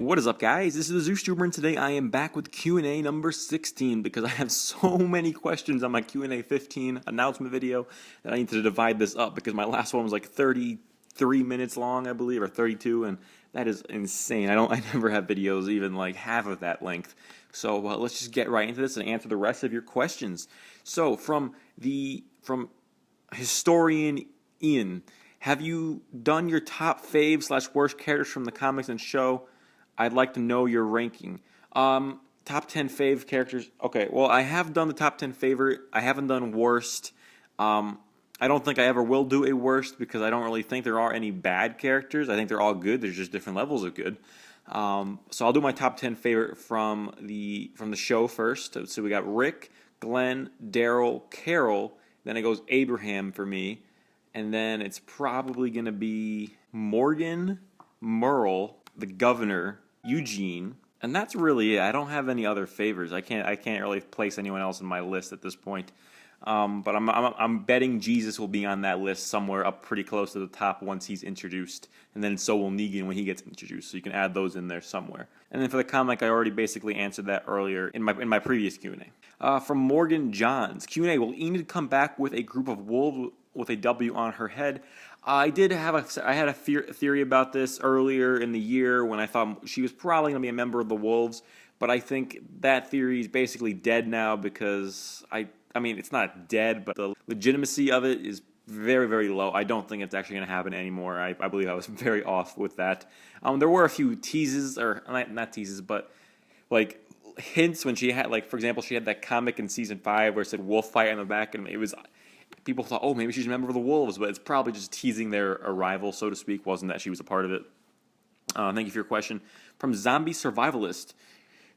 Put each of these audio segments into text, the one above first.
What is up, guys? This is the ZeusTuber, and today I am back with Q&A number 16 because I have so many questions on my Q&A 15 announcement video that I need to divide this up because my last one was like 33 minutes long, I believe, or 32, and that is insane. I never have videos even like half of that length. So let's just get right into this and answer the rest of your questions. So from historian Ian, have you done your top fave / worst characters from the comics and show? I'd like to know your ranking. Top 10 fave characters. Okay, well, I have done the top 10 favorite. I haven't done worst. I don't think I ever will do a worst because I don't really think there are any bad characters. I think they're all good. There's just different levels of good. So I'll do my top 10 favorite from the show first. So we got Rick, Glenn, Daryl, Carol. Then it goes Abraham for me. And then it's probably going to be Morgan, Merle, the Governor, Eugene, and that's really it. I don't have any other favors. I can't really place anyone else in my list at this point. But I'm betting Jesus will be on that list somewhere up pretty close to the top once he's introduced, and then so will Negan when he gets introduced. So you can add those in there somewhere. And then for the comic, I already basically answered that earlier in my previous Q&A. From Morgan Johns, Q&A: will Enid come back with a group of wolves with a W on her head? I had a theory about this earlier in the year when I thought she was probably going to be a member of the Wolves, but I think that theory is basically dead now because I mean it's not dead, but the legitimacy of it is very, very low. I don't think it's actually going to happen anymore. I believe I was very off with that. There were a few teases, or not teases, but like hints when she had, like, for example, she had that comic in season 5 where it said wolf fight on the back, and it was, people thought, oh, maybe she's a member of the Wolves, but it's probably just teasing their arrival, so to speak. Wasn't that she was a part of it. Thank you for your question. From Zombie Survivalist,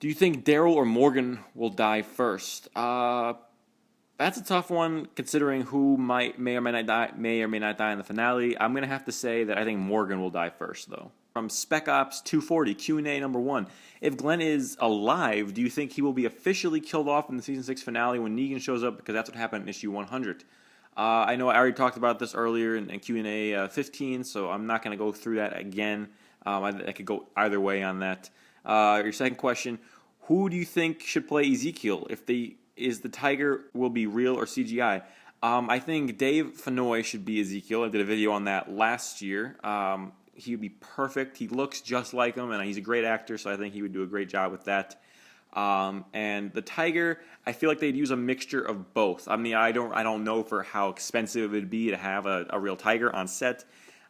do you think Daryl or Morgan will die first? That's a tough one, considering who may or may not die in the finale. I'm gonna have to say that I think Morgan will die first, though. From Spec Ops 240, Q&A number 1. If Glenn is alive, do you think he will be officially killed off in the Season 6 finale when Negan shows up? Because that's what happened in issue 100. I know I already talked about this earlier in Q&A 15, so I'm not going to go through that again. I could go either way on that. Your second question, who do you think should play Ezekiel? Is the tiger will be real or CGI? I think Dave Fennoy should be Ezekiel. I did a video on that last year. He would be perfect. He looks just like him, and he's a great actor, so I think he would do a great job with that. And the tiger, I feel like they'd use a mixture of both. I mean, I don't know for how expensive it would be to have a real tiger on set.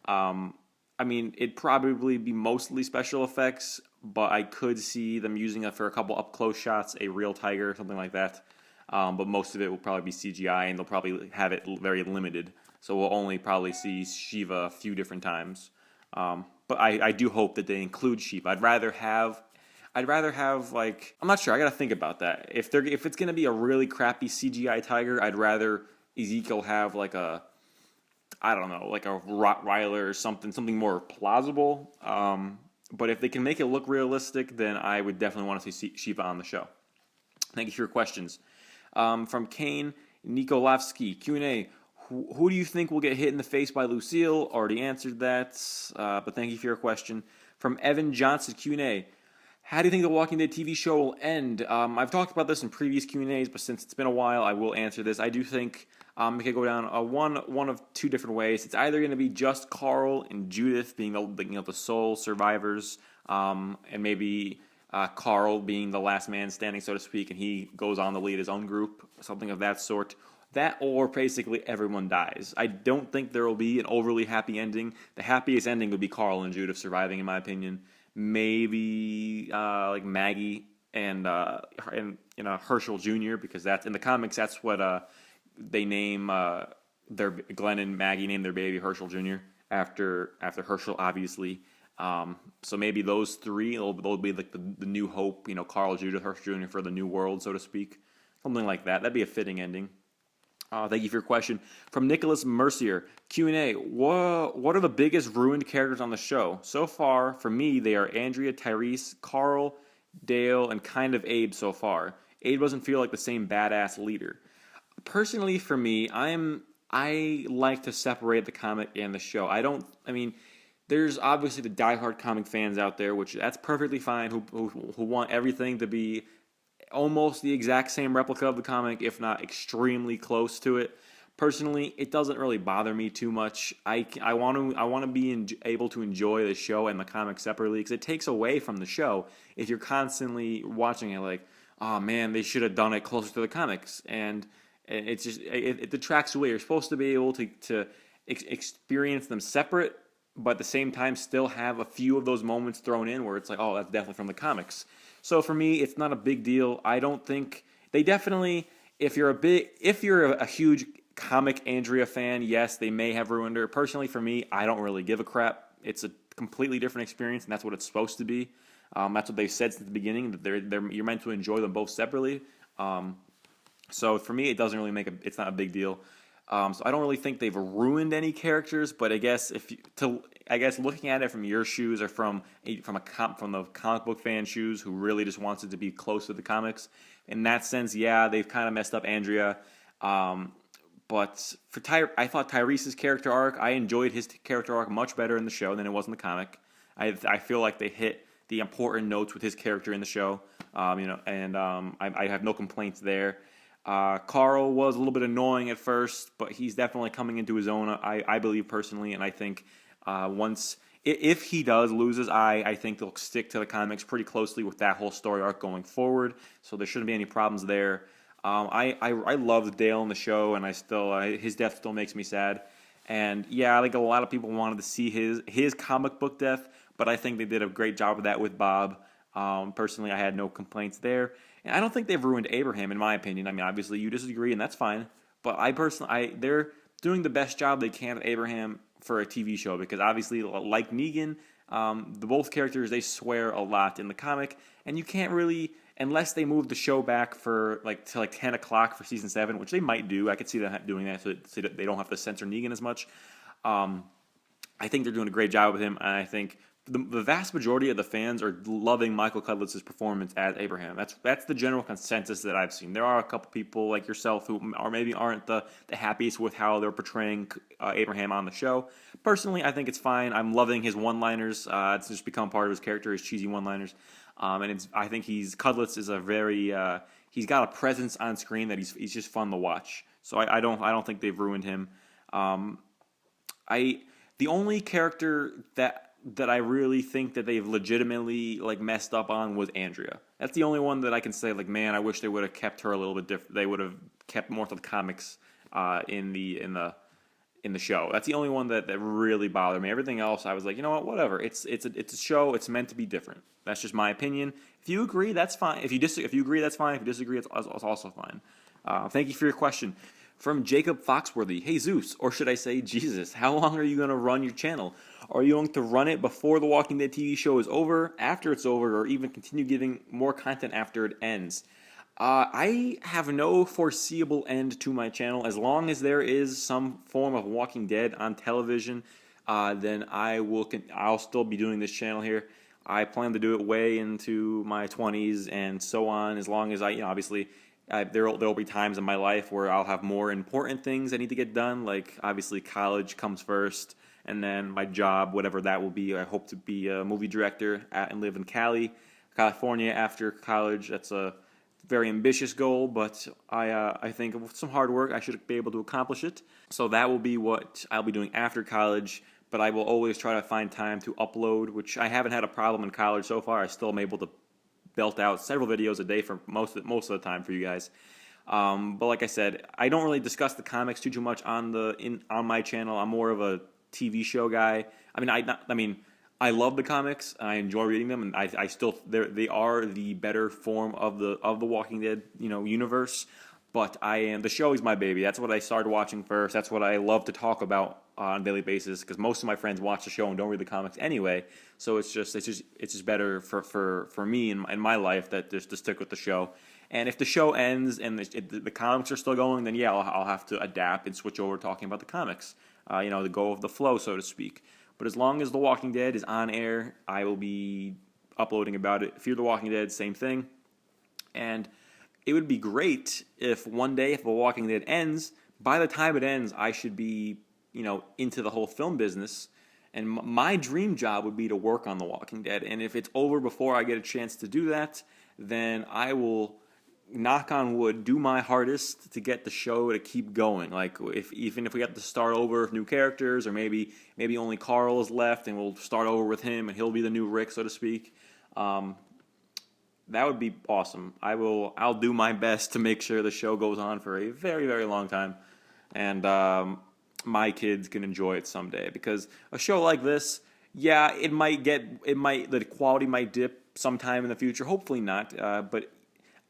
I mean, it'd probably be mostly special effects, but I could see them using it for a couple up-close shots, a real tiger, something like that. But most of it will probably be CGI, and they'll probably have it very limited. So we'll only probably see Shiva a few different times. But I do hope that they include Shiva. I'd rather have like, I'm not sure. I gotta think about that. If it's gonna be a really crappy CGI tiger, I'd rather Ezekiel have like a, I don't know, like a Rottweiler or something more plausible. But if they can make it look realistic, then I would definitely want to see Shiva on the show. Thank you for your questions. From Kane Nikolavsky, Q&A. Who do you think will get hit in the face by Lucille? Already answered that, but thank you for your question. From Evan Johnson, Q&A. How do you think the Walking Dead TV show will end? I've talked about this in previous Q&As, but since it's been a while, I will answer this. I do think it could go down one of two different ways. It's either going to be just Carl and Judith being the sole survivors, and maybe Carl being the last man standing, so to speak, and he goes on to lead his own group, something of that sort. That, or basically everyone dies. I don't think there will be an overly happy ending. The happiest ending would be Carl and Judith surviving, in my opinion. Maybe like Maggie and Herschel Jr., because that's in the comics. That's what they name their Glenn and Maggie name their baby Herschel Jr. after Herschel, obviously. So maybe those three they'll be like the new hope. Carl, Judith, Herschel Jr. for the new world, so to speak. Something like that. That'd be a fitting ending. Thank you for your question. From Nicholas Mercier, Q&A. What are the biggest ruined characters on the show? So far, for me, they are Andrea, Tyrese, Carl, Dale, and kind of Abe so far. Abe doesn't feel like the same badass leader. Personally, for me, I like to separate the comic and the show. There's obviously the diehard comic fans out there, which that's perfectly fine, who want everything to be almost the exact same replica of the comic, if not extremely close to it. Personally, it doesn't really bother me too much. I want to be able to enjoy the show and the comic separately, because it takes away from the show if you're constantly watching it like, oh man, they should have done it closer to the comics, and it's just it detracts away. You're supposed to be able to experience them separate, but at the same time still have a few of those moments thrown in where it's like, oh, that's definitely from the comics. So for me, it's not a big deal. I don't think they definitely. If you're a huge comic Andrea fan, yes, they may have ruined her. Personally, for me, I don't really give a crap. It's a completely different experience, and that's what it's supposed to be. That's what they've said since the beginning, that you're meant to enjoy them both separately. So for me, it doesn't really it's not a big deal. So I don't really think they've ruined any characters, but I guess looking at it from your shoes, or from the comic book fan shoes who really just wants it to be close to the comics, in that sense, yeah, they've kind of messed up Andrea. But I thought Tyrese's character arc, I enjoyed his character arc much better in the show than it was in the comic. I feel like they hit the important notes with his character in the show, I have no complaints there. Carl was a little bit annoying at first, but he's definitely coming into his own, I believe personally, and I think if he does lose his eye, I think they'll stick to the comics pretty closely with that whole story arc going forward, so there shouldn't be any problems there. I loved Dale in the show, and his death still makes me sad. And yeah, I think a lot of people wanted to see his comic book death, but I think they did a great job of that with Bob. Personally, I had no complaints there. And I don't think they've ruined Abraham, in my opinion. I mean, obviously you disagree, and that's fine. But they're doing the best job they can with Abraham for a TV show, because obviously, like Negan, both characters, they swear a lot in the comic, and you can't really, unless they move the show back to 10 o'clock for season 7, which they might do. I could see them doing that so that they don't have to censor Negan as much. I think they're doing a great job with him, and I think the vast majority of the fans are loving Michael Cudlitz's performance as Abraham. That's the general consensus that I've seen. There are a couple people like yourself who aren't the happiest with how they're portraying Abraham on the show. Personally, I think it's fine. I'm loving his one-liners. It's just become part of his character, his cheesy one-liners. I think Cudlitz is he's got a presence on screen that he's just fun to watch. So I don't think they've ruined him. The only character that I really think that they've legitimately messed up on was Andrea. That's the only one that I can say man, I wish they would have kept her a little bit different. They would have kept more to the comics in the show. That's the only one that really bothered me. Everything else, I was like, you know what, whatever. It's a show. It's meant to be different. That's just my opinion. If you agree, that's fine. If you agree, that's fine. If you disagree, it's also fine. Thank you for your question. From Jacob Foxworthy, hey Zeus, or should I say Jesus, how long are you going to run your channel? Are you going to run it before the Walking Dead TV show is over, after it's over, or even continue giving more content after it ends? I have no foreseeable end to my channel. As long as there is some form of Walking Dead on television, then I'll still be doing this channel here. I plan to do it way into my 20s and so on, as long as obviously there'll be times in my life where I'll have more important things I need to get done, like obviously college comes first, and then my job, whatever that will be. I hope to be a movie director and live in California after college. That's a very ambitious goal, but I think with some hard work I should be able to accomplish it. So that will be what I'll be doing after college, but I will always try to find time to upload, which I haven't had a problem in college so far. I still am able to belt out several videos a day for most of the time for you guys. But like I said, I don't really discuss the comics too much on my channel. I'm more of a TV show guy. I love the comics. I enjoy reading them, and I still they are the better form of the Walking Dead universe. But the show is my baby. That's what I started watching first. That's what I love to talk about on a daily basis, because most of my friends watch the show and don't read the comics anyway. So it's just better for me in my life that just to stick with the show. And if the show ends and the comics are still going, then yeah, I'll have to adapt and switch over to talking about the comics. To go with the flow, so to speak. But as long as The Walking Dead is on air, I will be uploading about it. Fear the Walking Dead, same thing. And it would be great if one day, if The Walking Dead ends, by the time it ends, I should be, into the whole film business. And my dream job would be to work on The Walking Dead. And if it's over before I get a chance to do that, then I will, knock on wood, do my hardest to get the show to keep going. Like even if we have to start over with new characters, or maybe only Carl is left and we'll start over with him and he'll be the new Rick, so to speak. That would be awesome. I'll do my best to make sure the show goes on for a very, very long time, and my kids can enjoy it someday. Because a show like this, yeah, the quality might dip sometime in the future. Hopefully not, but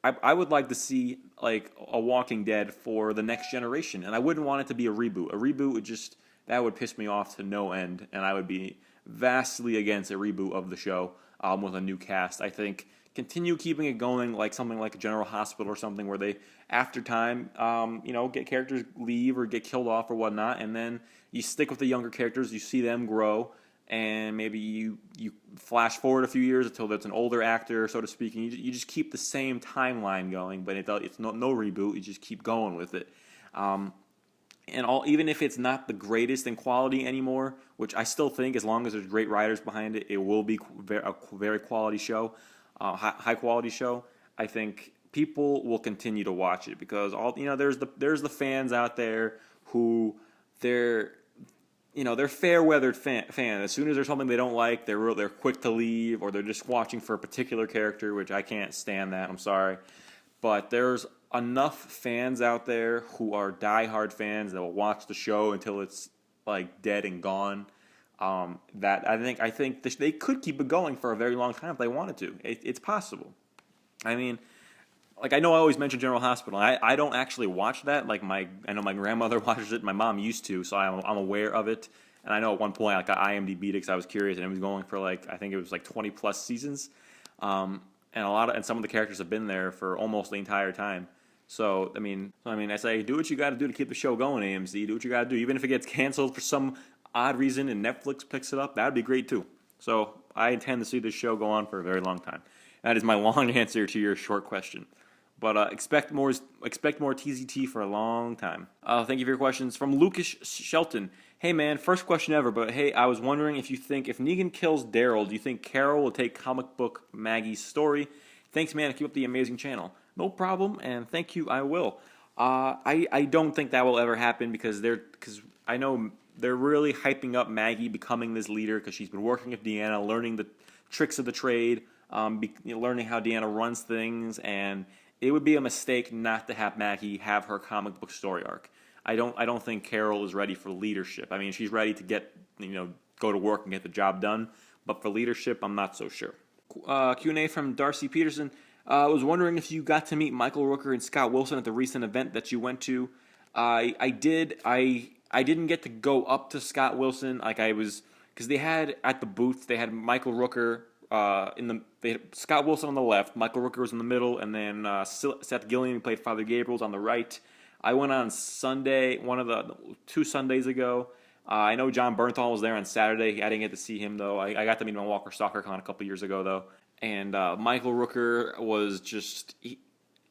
I would like to see like a Walking Dead for the next generation, and I wouldn't want it to be a reboot. A reboot would piss me off to no end, and I would be vastly against a reboot of the show with a new cast. I think continue keeping it going like something like a General Hospital or something, where they, after time, get characters leave or get killed off or whatnot, and then you stick with the younger characters, you see them grow, and maybe you flash forward a few years until there's an older actor, so to speak, and you just keep the same timeline going, but it's no reboot, you just keep going with it. Even if it's not the greatest in quality anymore, which I still think, as long as there's great writers behind it, it will be a very quality show, high quality show. I think people will continue to watch it because there's the fans out there who they're fair weathered fans. As soon as there's something they don't like, they're quick to leave, or they're just watching for a particular character, which I can't stand that. I'm sorry, but there's enough fans out there who are diehard fans that will watch the show until it's like dead and gone. That I think they could keep it going for a very long time if they wanted to. It's possible. I mean, like, I know I always mention General Hospital. I don't actually watch that. Like I know my grandmother watches it. My mom used to, so I'm aware of it. And I know at one point, like, I IMDb'd it because I was curious, and it was going for I think it was 20 plus seasons. And some of the characters have been there for almost the entire time. So I mean, I say, do what you got to do to keep the show going, AMC. Do what you got to do, even if it gets canceled for some odd reason and Netflix picks it up. That'd be great too. So I intend to see this show go on for a very long time. That is my long answer to your short question. But expect more TZT for a long time. Thank you for your questions. From Lucas Shelton. Hey man, first question ever, but hey, I was wondering if Negan kills Daryl, do you think Carol will take comic book Maggie's story? Thanks man, keep up the amazing channel. No problem, and thank you, I will. I don't think that will ever happen because I know they're really hyping up Maggie becoming this leader because she's been working with Deanna, learning the tricks of the trade, learning how Deanna runs things, and it would be a mistake not to have Maggie have her comic book story arc. I don't think Carol is ready for leadership. I mean, she's ready to go to work and get the job done, but for leadership, I'm not so sure. Q&A from Darcy Peterson. I was wondering if you got to meet Michael Rooker and Scott Wilson at the recent event that you went to. I did. I didn't get to go up to Scott Wilson because they had at the booth, they had Michael Rooker they had Scott Wilson on the left, Michael Rooker was in the middle, and then Seth Gilliam, who played Father Gabriel, was on the right. I went on Sunday, one of the 2 Sundays ago. I know John Bernthal was there on Saturday. I didn't get to see him, though. I got to meet him on Walker Stalker Con a couple years ago, though. And Michael Rooker was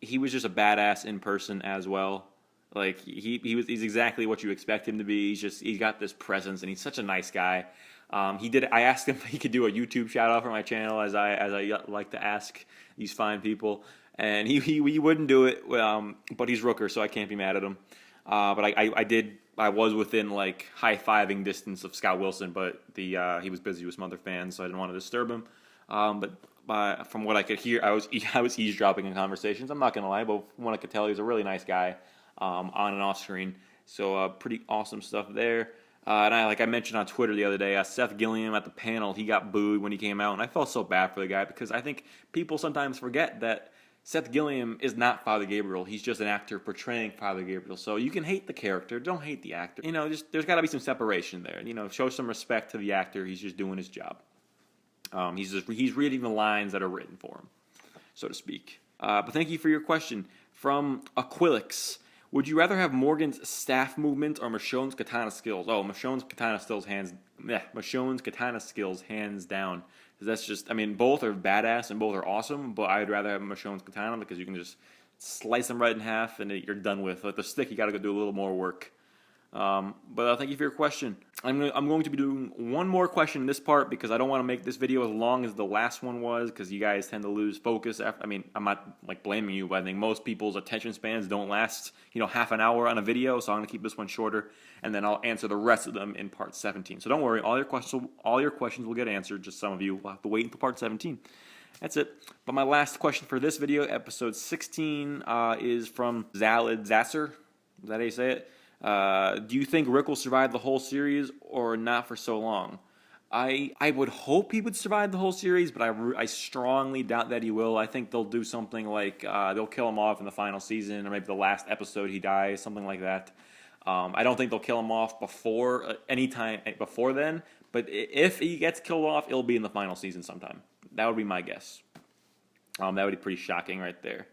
he was just a badass in person as well. Like he's exactly what you expect him to be. He's got this presence, and he's such a nice guy. I asked him if he could do a YouTube shout out for my channel, as I like to ask these fine people, and he wouldn't do it. But he's Rooker, so I can't be mad at him. But I was within high-fiving distance of Scott Wilson, but he was busy with some other fans, so I didn't want to disturb him. But from what I could hear, I was eavesdropping in conversations. I'm not gonna lie, but from what I could tell, he's a really nice guy on and off screen. So pretty awesome stuff there. And I mentioned on Twitter the other day, Seth Gilliam at the panel, he got booed when he came out, and I felt so bad for the guy because I think people sometimes forget that Seth Gilliam is not Father Gabriel. He's just an actor portraying Father Gabriel. So you can hate the character, don't hate the actor. There's got to be some separation there. Show some respect to the actor. He's just doing his job. He's reading the lines that are written for him, so to speak. But thank you for your question. From Aquilix. Would you rather have Morgan's staff movement or Michonne's katana skills? Oh, Michonne's katana skills hands down. That's just, both are badass and both are awesome, but I'd rather have Michonne's katana because you can just slice them right in half and you're done with. With the stick, you got to go do a little more work. But thank you for your question. I'm going to be doing one more question in this part because I don't want to make this video as long as the last one was, because you guys tend to lose focus. I mean, I'm not like blaming you, but I think most people's attention spans don't last, half an hour on a video. So I'm going to keep this one shorter, and then I'll answer the rest of them in part 17. So don't worry, all your questions will get answered. Just some of you will have to wait until part 17. That's it. But my last question for this video, episode 16, is from Zalid Zasser. Is that how you say it? Do you think Rick will survive the whole series or not for so long? I would hope he would survive the whole series, but I strongly doubt that he will. I think they'll do something like they'll kill him off in the final season, or maybe the last episode he dies, something like that. I don't think they'll kill him off before anytime before then, but if he gets killed off, it'll be in the final season sometime. That would be my guess. That would be pretty shocking right there.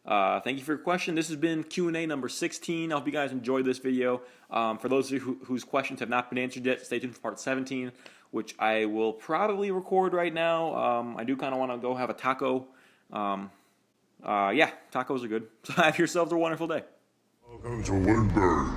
Thank you for your question. This has been Q&A number 16. I hope you guys enjoyed this video. For those of you whose questions have not been answered yet, stay tuned for part 17, which I will probably record right now. I do kind of want to go have a taco. Yeah, tacos are good. So have yourselves a wonderful day. Welcome to Lindbergh.